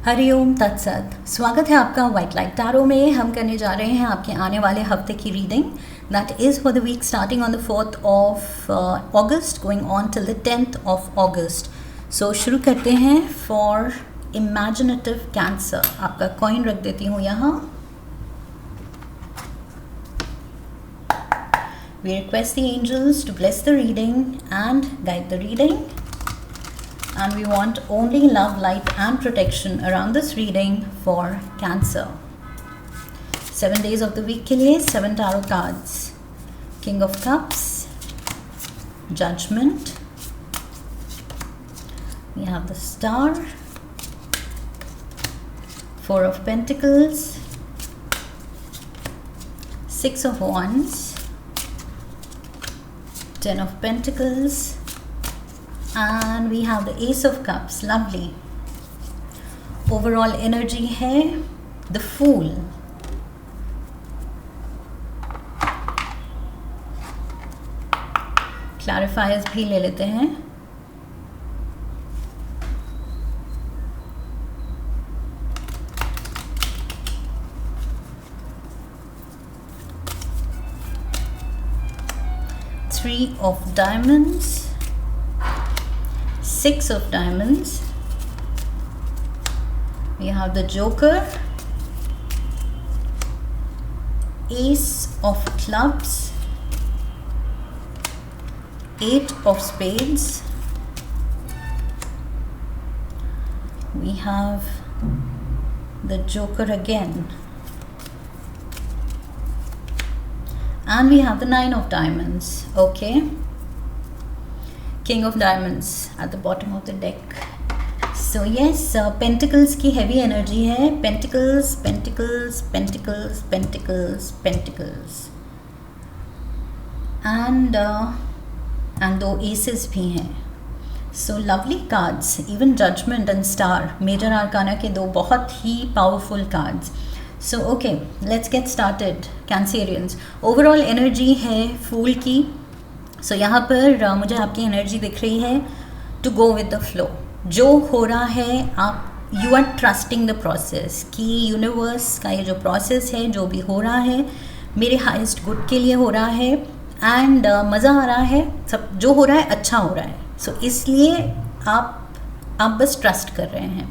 हरिओम तत्सत। स्वागत है आपका वाइट लाइट टैरो में। हम करने जा रहे हैं आपके आने वाले हफ्ते की reading that is for the week starting on the 4th of August going on till the 10th of August। So शुरू करते हैं फॉर इमेजिनेटिव कैंसर। आपका कॉइन रख देती हूँ यहाँ। We request the angels to bless the reading and guide the reading. And we want only love, light and protection around this reading for Cancer. 7 days of the week के लिए 7 tarot cards. King of Cups, Judgment, we have the Star, 4 of Pentacles, 6 of Wands, 10 of Pentacles, and we have the Ace of Cups. Lovely. Overall energy है the Fool. Clarifiers भी ले लेते हैं। Three of Diamonds, 6 of Diamonds, we have the Joker, Ace of Clubs, 8 of Spades, we have the Joker again, and we have the 9 of Diamonds. Okay, King of Diamonds at the bottom of the deck. So yes, Pentacles की heavy energy है। Pentacles, Pentacles, Pentacles, Pentacles, Pentacles, and दो Aces भी हैं। So lovely cards, even Judgment and Star, Major Arcana के दो बहुत ही powerful cards. So okay, let's get started. Cancerians, overall energy है Fool की। सो यहाँ पर मुझे आपकी एनर्जी दिख रही है to go with the flow. जो हो रहा है आप you are trusting the process कि यूनिवर्स का ये जो प्रोसेस है, जो भी हो रहा है मेरे हाईएस्ट गुड के लिए हो रहा है एंड मज़ा आ रहा है। सब जो हो रहा है अच्छा हो रहा है। सो इसलिए आप बस ट्रस्ट कर रहे हैं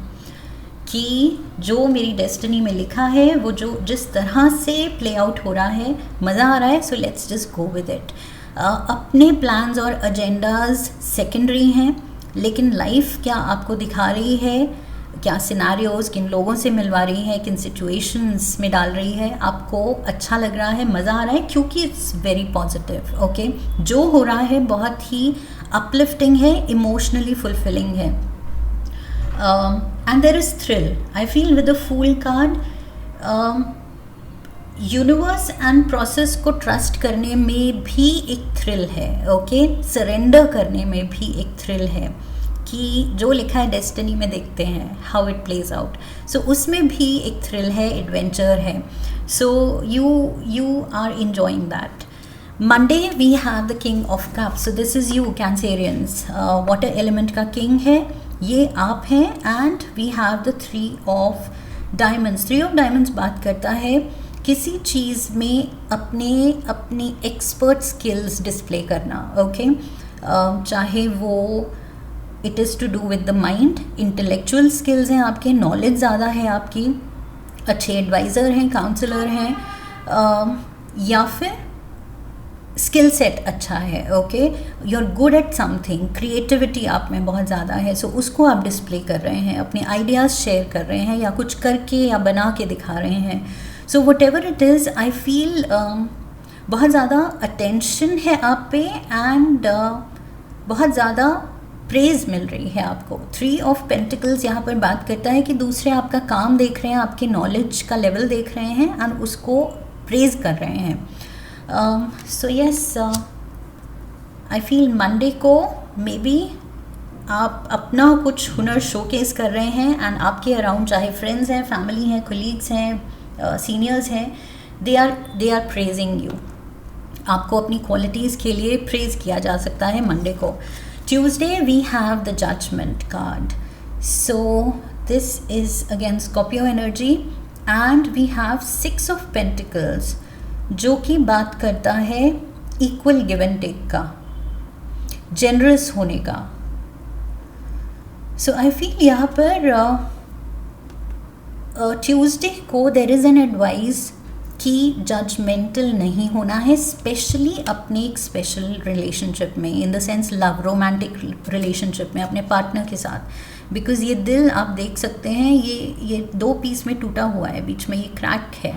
कि जो मेरी डेस्टिनी में लिखा है वो जो जिस तरह से प्ले आउट हो रहा है मज़ा आ रहा है। So let's just go with it. अपने प्लान्स और एजेंडाज सेकेंडरी हैं, लेकिन लाइफ क्या आपको दिखा रही है, क्या सिनारियोज़ किन लोगों से मिलवा रही है, किन सिचुएशंस में डाल रही है, आपको अच्छा लग रहा है, मज़ा आ रहा है, क्योंकि इट्स वेरी पॉजिटिव। ओके, जो हो रहा है बहुत ही अपलिफ्टिंग है, इमोशनली फुलफिलिंग है, and there is thrill. I feel with the fool card universe and process को ट्रस्ट करने में भी एक थ्रिल है। ओके, सरेंडर करने में भी एक थ्रिल है कि जो लिखा है डेस्टिनी में देखते हैं how it plays out. So उसमें भी एक थ्रिल है, एडवेंचर है। So you are enjoying that. Monday we have the king of cups. So this is you Cancerians. Water element का किंग है, ये आप हैं। And we have the 3 of diamonds. 3 of diamonds बात करता है किसी चीज़ में अपनी एक्सपर्ट स्किल्स डिस्प्ले करना। ओके, चाहे वो it is to do with the mind, intellectual skills हैं आपके, नॉलेज ज़्यादा है आपकी, अच्छे एडवाइज़र हैं, काउंसलर हैं, या फिर स्किल सेट अच्छा है। Okay, you are good at something, creativity आप में बहुत ज़्यादा है। सो उसको आप डिस्प्ले कर रहे हैं, अपने आइडियाज़ शेयर कर रहे हैं, या कुछ करके या बना के दिखा रहे हैं। So what ever it is, I feel बहुत ज़्यादा अटेंशन है आप पे एंड बहुत ज़्यादा प्रेज़ मिल रही है आपको। 3 ऑफ पेंटिकल्स यहाँ पर बात करता है कि दूसरे आपका काम देख रहे हैं, आपके नॉलेज का लेवल देख रहे हैं एंड उसको प्रेज़ कर रहे हैं। So yes, I feel Monday को मे बी आप अपना कुछ हुनर शोकेस कर रहे हैं एंड आपके अराउंड चाहे फ्रेंड्स हैं, फैमिली हैं, कोलीग्स हैं, सीनियर्स हैं, दे आर प्रेजिंग यू। आपको अपनी क्वालिटीज़ के लिए प्रेज़ किया जा सकता है मंडे को। Tuesday we have the judgement card. So this is again Scorpio energy and we have 6 of Pentacles जो कि बात करता है इक्वल गिव एंड टेक का, जेनरस होने का. सो आई फील यहाँ पर ट्यूसडे को देयर इज़ एन एडवाइस कि जजमेंटल नहीं होना है, स्पेशली अपने एक स्पेशल रिलेशनशिप में, in the sense love romantic relationship में अपने पार्टनर के साथ. बिकॉज ये दिल आप देख सकते हैं ये 2 पीस में टूटा हुआ है, बीच में ये क्रैक है.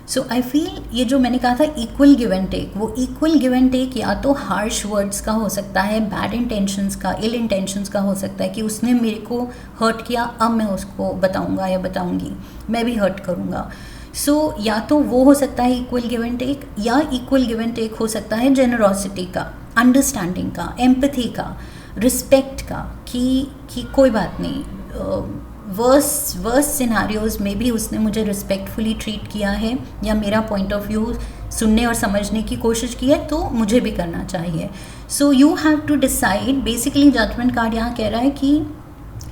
सो आई फील ये जो मैंने कहा था इक्वल गिव एंड टेक, वो इक्वल गिव एंड टेक या तो हार्श वर्ड्स का हो सकता है, बैड इंटेंशंस का, इल इंटेंशंस का हो सकता है कि उसने मेरे को हर्ट किया, अब मैं उसको बताऊंगा या बताऊंगी, मैं भी हर्ट करूंगा. सो या तो वो हो सकता है इक्वल गिव एंड टेक, या इक्वल गिव एंड टेक हो सकता है जेनरोसिटी का, अंडरस्टैंडिंग का, एम्पैथी का, रिस्पेक्ट का, कि कोई बात नहीं, वर्स सिनारियोज़ में भी उसने मुझे रिस्पेक्टफुली ट्रीट किया है या मेरा पॉइंट ऑफ व्यू सुनने और समझने की कोशिश की है, तो मुझे भी करना चाहिए. So you have to decide. Basically judgement card यहाँ कह रहा है कि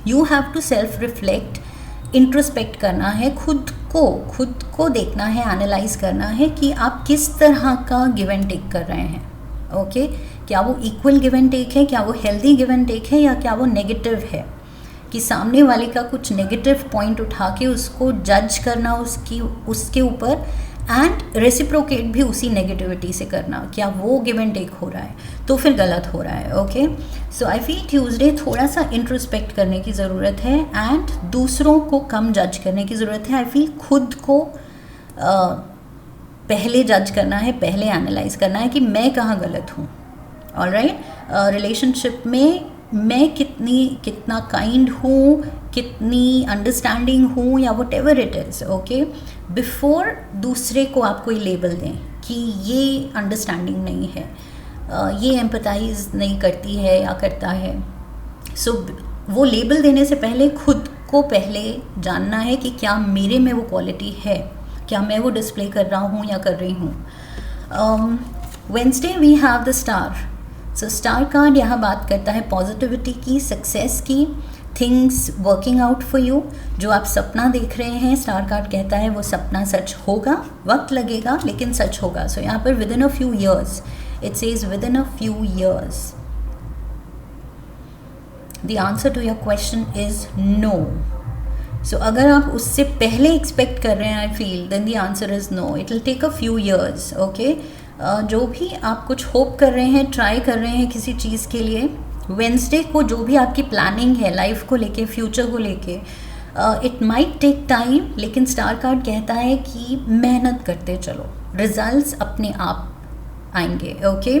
you have to self reflect, introspect करना है, खुद को देखना है, एनालाइज करना है कि आप किस तरह का गिव एंड टेक कर रहे हैं. ओके क्या वो इक्वल गिव एंड टेक है, क्या वो हेल्दी गिव एंड टेक है, या क्या वो नेगेटिव है, कि सामने वाले का कुछ नेगेटिव पॉइंट उठा के उसको जज करना उसके ऊपर एंड रेसिप्रोकेट भी उसी नेगेटिविटी से करना, क्या वो गिव एंड टेक हो रहा है, तो फिर गलत हो रहा है. Okay so I feel Tuesday थोड़ा सा इंट्रोस्पेक्ट करने की ज़रूरत है एंड दूसरों को कम जज करने की ज़रूरत है. आई फील खुद को पहले जज करना है, पहले एनालाइज करना है कि मैं कहाँ गलत हूँ. ऑलराइट, रिलेशनशिप में मैं कितना काइंड हूँ, कितनी अंडरस्टैंडिंग हूँ, या what ever it is. Okay before दूसरे को आप कोई लेबल दें कि ये अंडरस्टैंडिंग नहीं है, ये एम्पैथाइज नहीं करती है या करता है. सो वो लेबल देने से पहले खुद को पहले जानना है कि क्या मेरे में वो क्वालिटी है, क्या मैं वो डिस्प्ले कर रहा हूँ या कर रही हूँ. Wednesday we have the star. So star card यहाँ बात करता है पॉजिटिविटी की, सक्सेस की, things working out for you. जो आप सपना देख रहे हैं, स्टार कार्ड कहता है वो सपना सच होगा, वक्त लगेगा लेकिन सच होगा. सो यहाँ पर within a few years, it says within a few years. The answer to your question is no. So अगर आप उससे पहले एक्सपेक्ट कर रहे हैं, I feel, then the answer is no. It will take a few years. Okay जो भी आप कुछ होप कर रहे हैं, ट्राई कर रहे हैं किसी चीज़ के लिए, वेंसडे को जो भी आपकी प्लानिंग है लाइफ को लेके, फ्यूचर को लेके, इट माइट टेक टाइम, लेकिन स्टार कार्ड कहता है कि मेहनत करते चलो, रिजल्ट्स अपने आप आएंगे. ओके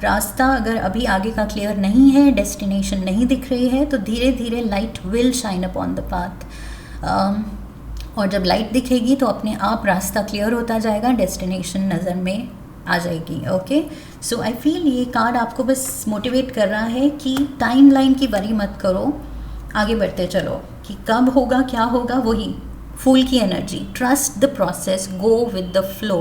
रास्ता अगर अभी आगे का क्लियर नहीं है, डेस्टिनेशन नहीं दिख रही है, तो धीरे धीरे light will shine upon the path. और जब लाइट दिखेगी तो अपने आप रास्ता क्लियर होता जाएगा, डेस्टिनेशन नज़र में आ जाएगी. ओके सो आई फील ये कार्ड आपको बस मोटिवेट कर रहा है कि टाइमलाइन की वरी मत करो, आगे बढ़ते चलो, कि कब होगा क्या होगा, वही फूल की energy. Trust the process, go with the flow.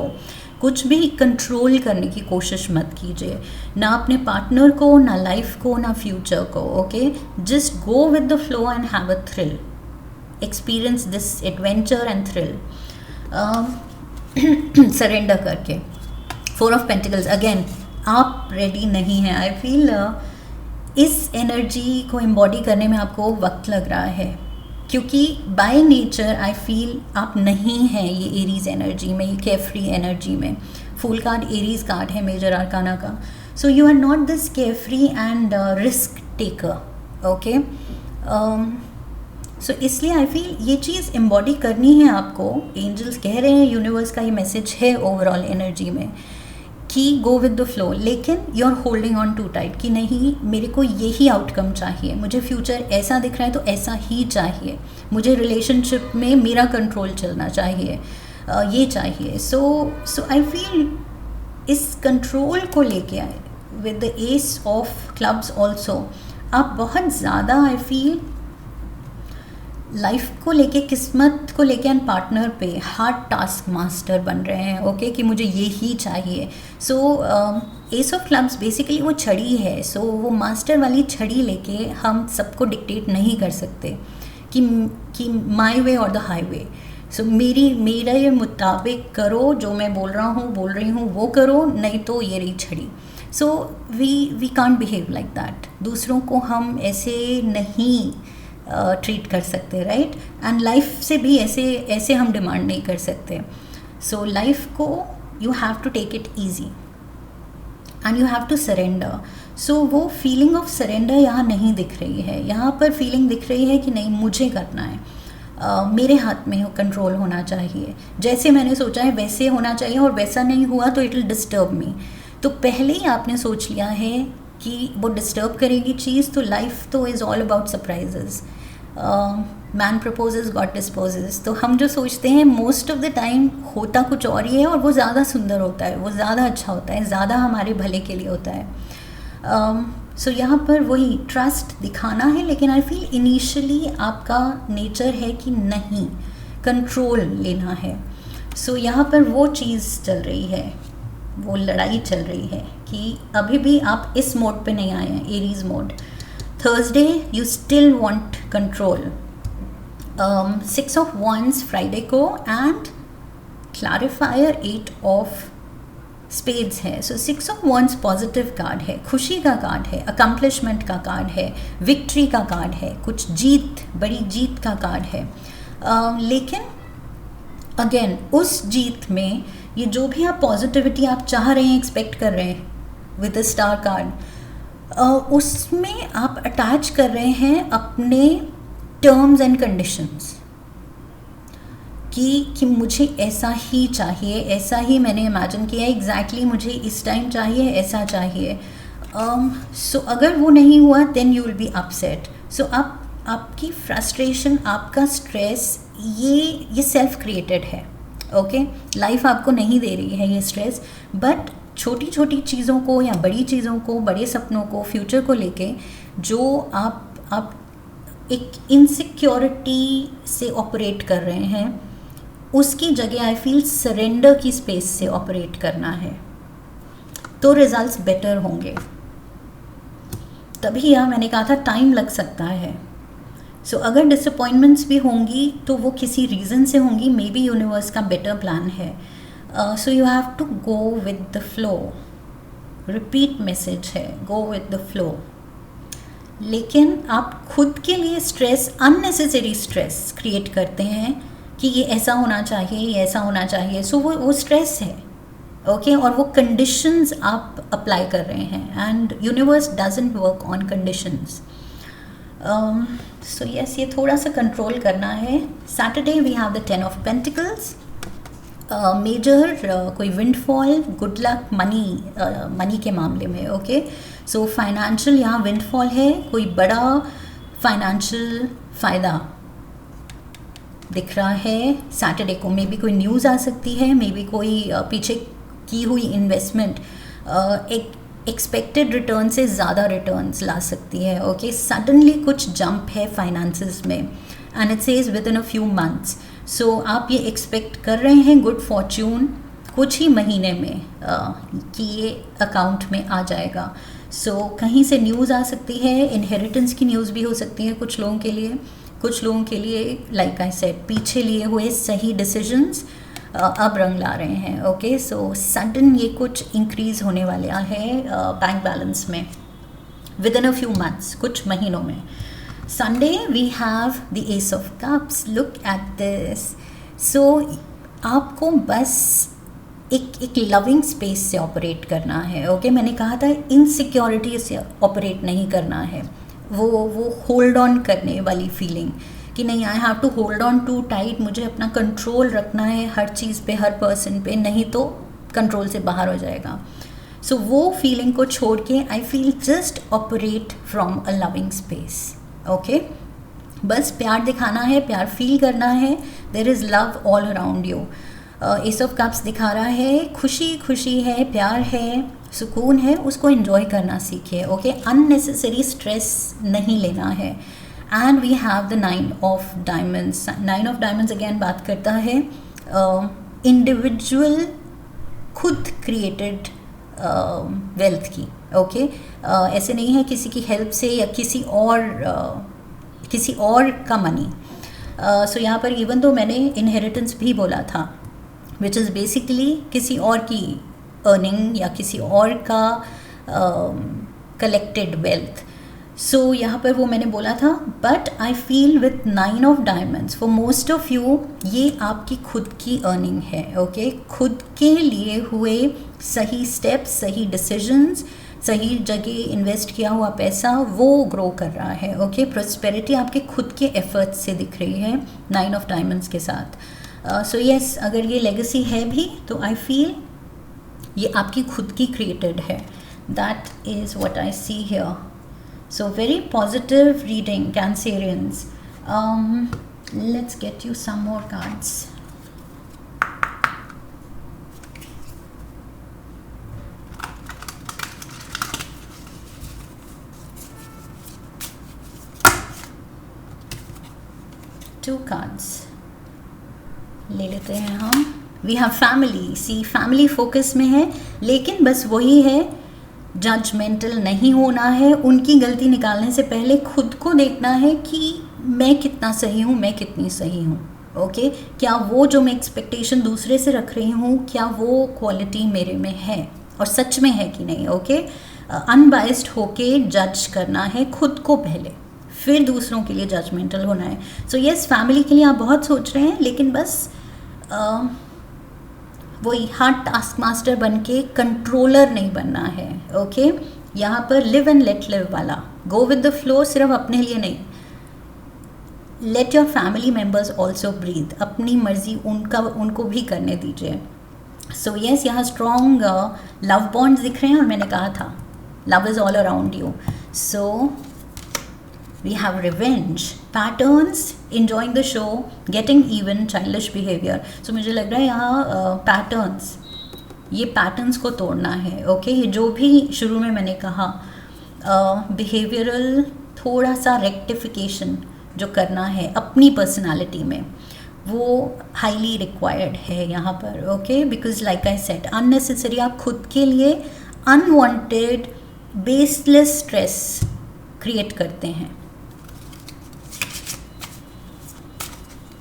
कुछ भी कंट्रोल करने की कोशिश मत कीजिए, ना अपने पार्टनर को, ना लाइफ को, ना फ्यूचर को. Okay just go with the flow and have a thrill. Experience this adventure and thrill. Surrender करके. 4 ऑफ पेंटिकल्स अगेन, आप रेडी नहीं हैं. आई फील इस एनर्जी को एम्बॉडी करने में आपको वक्त लग रहा है, क्योंकि बाय नेचर आई फील आप नहीं हैं ये एरीज एनर्जी में, ये केयरफ्री एनर्जी में. फूल कार्ड एरीज कार्ड है मेजर आर्काना का. So you are not this carefree and risk taker. Okay so इसलिए आई फील ये चीज़ एम्बॉडी करनी है आपको. एंजल्स कह रहे हैं, यूनिवर्स का ये मैसेज है ओवरऑल एनर्जी में कि गो विद द फ्लो, लेकिन you are holding on too tight कि नहीं मेरे को यही आउटकम चाहिए, मुझे फ्यूचर ऐसा दिख रहा है तो ऐसा ही चाहिए, मुझे रिलेशनशिप में मेरा कंट्रोल चलना चाहिए, ये चाहिए. सो आई फील इस कंट्रोल को लेके आए with the S of clubs also. आप बहुत ज़्यादा आई फील लाइफ को लेके, किस्मत को लेके एंड पार्टनर पे हार्ड टास्क मास्टर बन रहे हैं, ओके, कि मुझे ये ही चाहिए. सो एस ऑफ क्लब्स बेसिकली वो छड़ी है. सो वो मास्टर वाली छड़ी लेके हम सबको डिक्टेट नहीं कर सकते कि माई वे और द हाईवे. सो मेरे मुताबिक करो, जो मैं बोल रही हूँ वो करो, नहीं तो ये रही छड़ी. So we can't behave like that. दूसरों को हम ऐसे नहीं ट्रीट कर सकते, राइट. एंड लाइफ से भी ऐसे हम डिमांड नहीं कर सकते. सो लाइफ को you have to take it easy and you have to surrender. So वो फीलिंग ऑफ सरेंडर यहाँ नहीं दिख रही है. यहाँ पर फीलिंग दिख रही है कि नहीं, मुझे करना है, मेरे हाथ में कंट्रोल होना चाहिए, जैसे मैंने सोचा है वैसे होना चाहिए, और वैसा नहीं हुआ तो इट विल डिस्टर्ब मी. तो पहले ही आपने सोच लिया है कि वो डिस्टर्ब करेगी चीज़, तो लाइफ तो is all about surprises. Man proposes God disposes. तो हम जो सोचते हैं मोस्ट ऑफ द टाइम होता कुछ और ही है, और वो ज़्यादा सुंदर होता है, वो ज़्यादा अच्छा होता है, ज़्यादा हमारे भले के लिए होता है. सो यहाँ पर वही ट्रस्ट दिखाना है, लेकिन आई फील इनिशियली आपका नेचर है कि नहीं, कंट्रोल लेना है. सो यहाँ पर वो चीज़ चल रही है, वो लड़ाई चल रही है कि अभी भी आप इस मोड पे नहीं आए हैं, Aries mode. Thursday you still want control. 6 of wands Friday को, एंड क्लैरिफायर 8 ऑफ स्पेड्स है. सो 6 ऑफ wands पॉजिटिव कार्ड है, खुशी का कार्ड है, अकम्पलिशमेंट का कार्ड है, विक्ट्री का कार्ड है, कुछ जीत, बड़ी जीत का कार्ड है. लेकिन अगेन उस जीत में ये जो भी आप पॉजिटिविटी आप चाह रहे हैं, एक्सपेक्ट कर रहे हैं विद द स्टार कार्ड, उसमें आप अटैच कर रहे हैं अपने टर्म्स एंड कंडीशंस कि मुझे ऐसा ही चाहिए, ऐसा ही मैंने इमेजिन किया है, एग्जैक्टली मुझे इस टाइम चाहिए, ऐसा चाहिए. सो अगर वो नहीं हुआ then you will be upset. So आपकी फ्रस्ट्रेशन, आपका स्ट्रेस, ये सेल्फ क्रिएटेड है, ओके. लाइफ आपको नहीं दे रही है ये स्ट्रेस, बट छोटी छोटी चीज़ों को या बड़ी चीज़ों को, बड़े सपनों को, फ्यूचर को लेके जो आप एक इनसिक्योरिटी से ऑपरेट कर रहे हैं, उसकी जगह आई फील सरेंडर की स्पेस से ऑपरेट करना है, तो रिजल्ट्स बेटर होंगे. तभी यहाँ मैंने कहा था टाइम लग सकता है. सो अगर डिसअपॉइंटमेंट्स भी होंगी तो वो किसी रीज़न से होंगी, मे बी यूनिवर्स का बेटर प्लान है. So you have to go with the flow. Repeat message है, गो विद द फ्लो. लेकिन आप खुद के लिए स्ट्रेस, अननेसेसरी स्ट्रेस क्रिएट करते हैं कि ये ऐसा होना चाहिए, ये ऐसा होना चाहिए. सो वो स्ट्रेस है, ओके. और वो कंडीशंस आप अप्लाई कर रहे हैं, and universe doesn't work on conditions. So yes, ये थोड़ा सा कंट्रोल करना है. Saturday we have the 10 of pentacles. Major कोई विंडफॉल, गुड लक, मनी के मामले में, ओके. सो फाइनेंशियल यहाँ विंडफॉल है, कोई बड़ा फाइनेंशियल फ़ायदा दिख रहा है सैटरडे को. मे बी कोई न्यूज़ आ सकती है, मे बी कोई पीछे की हुई इन्वेस्टमेंट एक एक्सपेक्टेड रिटर्न से ज़्यादा रिटर्न्स ला सकती है, ओके. सडनली कुछ जंप है फाइनेंसेस में, and it says within a few months. So आप ये एक्सपेक्ट कर रहे हैं गुड फॉर्च्यून कुछ ही महीने में कि ये अकाउंट में आ जाएगा. सो कहीं से न्यूज़ आ सकती है, इनहेरिटेंस की न्यूज़ भी हो सकती है कुछ लोगों के लिए. कुछ लोगों के लिए लाइक आई सेड, पीछे लिए हुए सही डिसीजंस अब रंग ला रहे हैं, ओके. सो सडन ये कुछ इंक्रीज़ होने वाला है बैंक बैलेंस में with in a few months, कुछ महीनों में. Sunday we have the Ace of Cups. Look at this. So आपको बस एक लविंग स्पेस से ऑपरेट करना है, ओके. मैंने कहा था इनसिक्योरिटी से ऑपरेट नहीं करना है. वो होल्ड ऑन करने वाली फीलिंग कि नहीं, I have to hold on too tight, मुझे अपना कंट्रोल रखना है हर चीज़ पे, हर पर्सन पे, नहीं तो कंट्रोल से बाहर हो जाएगा. सो वो फीलिंग को छोड़ के I feel just operate from a loving space, okay. बस प्यार दिखाना है, प्यार फील करना है. There is love all around you. S of cups दिखा रहा है खुशी है, प्यार है, सुकून है, उसको एंजॉय करना सीखिए, ओके. अननेसेसरी स्ट्रेस नहीं लेना है. And we have the 9 of diamonds. 9 of diamonds again बात करता है इंडिविजुअल खुद क्रिएटेड वेल्थ की. ओके ऐसे नहीं है किसी की हेल्प से या किसी और का मनी. सो यहाँ पर इवन तो मैंने इनहेरिटेंस भी बोला था, विच इज़ बेसिकली किसी और की अर्निंग या किसी और का कलेक्टेड वेल्थ. सो यहाँ पर वो मैंने बोला था. But I feel with 9 of diamonds for most of you ये आपकी खुद की अर्निंग है. ओके खुद के लिए हुए सही स्टेप्स, सही डिसीजंस, सही जगह इन्वेस्ट किया हुआ पैसा वो ग्रो कर रहा है. ओके प्रॉस्पेरिटी आपके खुद के एफर्ट्स से दिख रही है 9 ऑफ डायमंड्स के साथ. सो यस अगर ये लेगेसी है भी तो आई फील ये आपकी खुद की क्रिएटेड है. That is what I see here. So very positive reading, Cancerians. Let's get you some more cards. Two cards. ले लेते हैं हम. We have family. See, family focus में है, लेकिन बस वही है, जजमेंटल नहीं होना है. उनकी गलती निकालने से पहले खुद को देखना है कि मैं कितना सही हूँ, मैं कितनी सही हूँ. ओके क्या वो जो मैं एक्सपेक्टेशन दूसरे से रख रही हूँ क्या वो क्वालिटी मेरे में है और सच में है कि नहीं. ओके अनबाइस्ड होके जज करना है खुद को पहले, फिर दूसरों के लिए जजमेंटल होना है. सो यस फैमिली के लिए आप बहुत सोच रहे हैं, लेकिन बस वही हार्ड टास्क मास्टर बन के कंट्रोलर नहीं बनना है. ओके यहाँ पर लिव एंड लेट लिव वाला, गो विद द फ्लो, सिर्फ अपने लिए नहीं. Let your family members also breathe, अपनी मर्जी उनको भी करने दीजिए. सो यस यहाँ स्ट्रॉन्ग लव बॉन्ड्स दिख रहे हैं और मैंने कहा था love is all around you. So we have revenge patterns, enjoying the show, getting even, childish behavior. So मुझे लग रहा है यहाँ पैटर्न्स, ये पैटर्न्स को तोड़ना है. ओके जो भी शुरू में मैंने कहा बिहेवियरल थोड़ा सा रेक्टिफिकेशन जो करना है अपनी पर्सनालिटी में, वो हाईली रिक्वायर्ड है यहाँ पर. Okay because like I said unnecessary आप खुद के लिए अनवांटेड बेसलेस स्ट्रेस क्रिएट करते हैं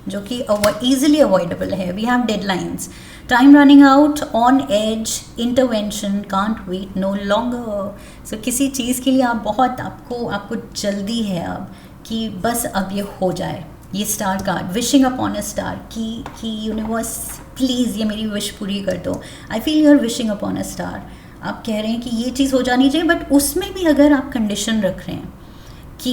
जो कि ईजिली अवॉइडेबल है. We have deadlines, time running out, on edge, intervention, can't wait no longer. So किसी चीज़ के लिए आप बहुत आपको जल्दी है अब कि बस अब ये हो जाए. ये star card wishing upon a star कि यूनिवर्स प्लीज़ ये मेरी विश पूरी कर दो. I feel you are wishing upon a star. आप कह रहे हैं कि ये चीज़ हो जानी चाहिए, बट उसमें भी अगर आप कंडीशन रख रहे हैं कि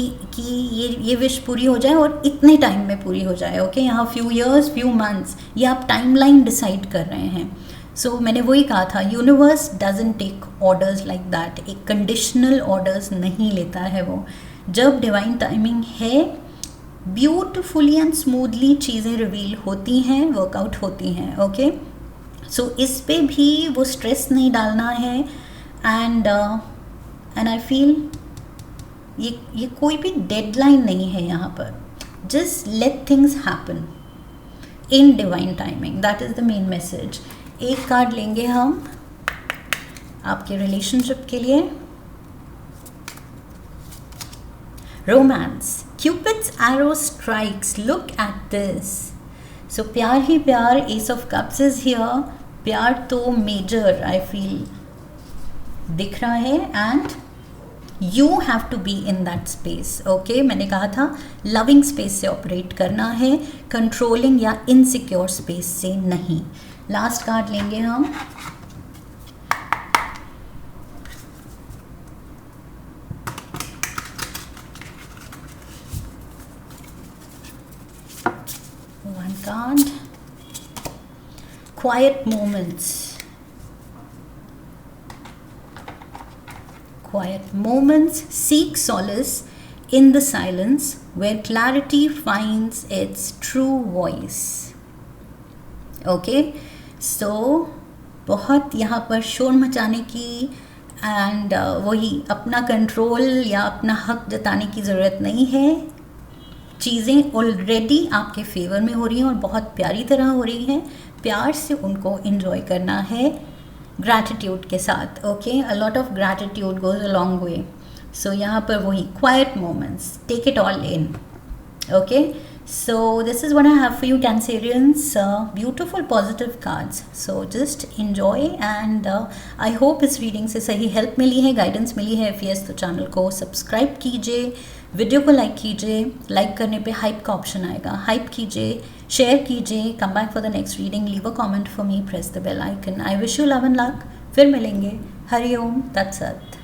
ये विश पूरी हो जाए और इतने टाइम में पूरी हो जाए. ओके यहाँ फ्यू ईयर्स, फ्यू मंथ्स, ये आप टाइमलाइन डिसाइड कर रहे हैं. सो मैंने वही कहा था universe doesn't take orders like that. एक कंडीशनल ऑर्डर्स नहीं लेता है वो. जब डिवाइन टाइमिंग है ब्यूटिफुली एंड स्मूथली चीज़ें रिवील होती हैं, वर्कआउट होती हैं. ओके सो इस पे भी वो स्ट्रेस नहीं डालना है. एंड आई फील ये कोई भी डेडलाइन नहीं है यहाँ पर. Just let things happen in divine timing, that is the main message. एक कार्ड लेंगे हम आपके रिलेशनशिप के लिए. Romance, cupid's arrow strikes, look at this. So प्यार ही प्यार, ace of cups is here. प्यार तो मेजर आई फील दिख रहा है and you have to be in that space. Okay मैंने कहा था लविंग स्पेस से ऑपरेट करना है, कंट्रोलिंग या इनसिक्योर स्पेस से नहीं. लास्ट कार्ड लेंगे हम. One card, quite moments. Quiet moments, seek solace in the silence where clarity finds its true voice. Okay, so बहुत यहाँ पर शोर मचाने की एंड वही अपना कंट्रोल या अपना हक जताने की ज़रूरत नहीं है. चीज़ें ऑलरेडी आपके फेवर में हो रही हैं और बहुत प्यारी तरह हो रही हैं। प्यार से उनको इन्जॉय करना है ग्रैटिट्यूड के साथ। Okay, a lot of gratitude goes a long way. So यहाँ पर वही quiet moments, take it all in. Okay, so this is what I have for you, Cancerians. Beautiful positive cards, so just enjoy and I hope इस reading से सही help मिली है, guidance मिली है। if yes तो channel को subscribe कीजिए, video को like कीजिए, लाइक करने पे हाइप का ऑप्शन आएगा, हाइप कीजिए, शेयर कीजिए, come back for the next reading, leave a comment for me, press the bell icon. I wish you love and luck. फिर मिलेंगे। हरि ओम तत्सत।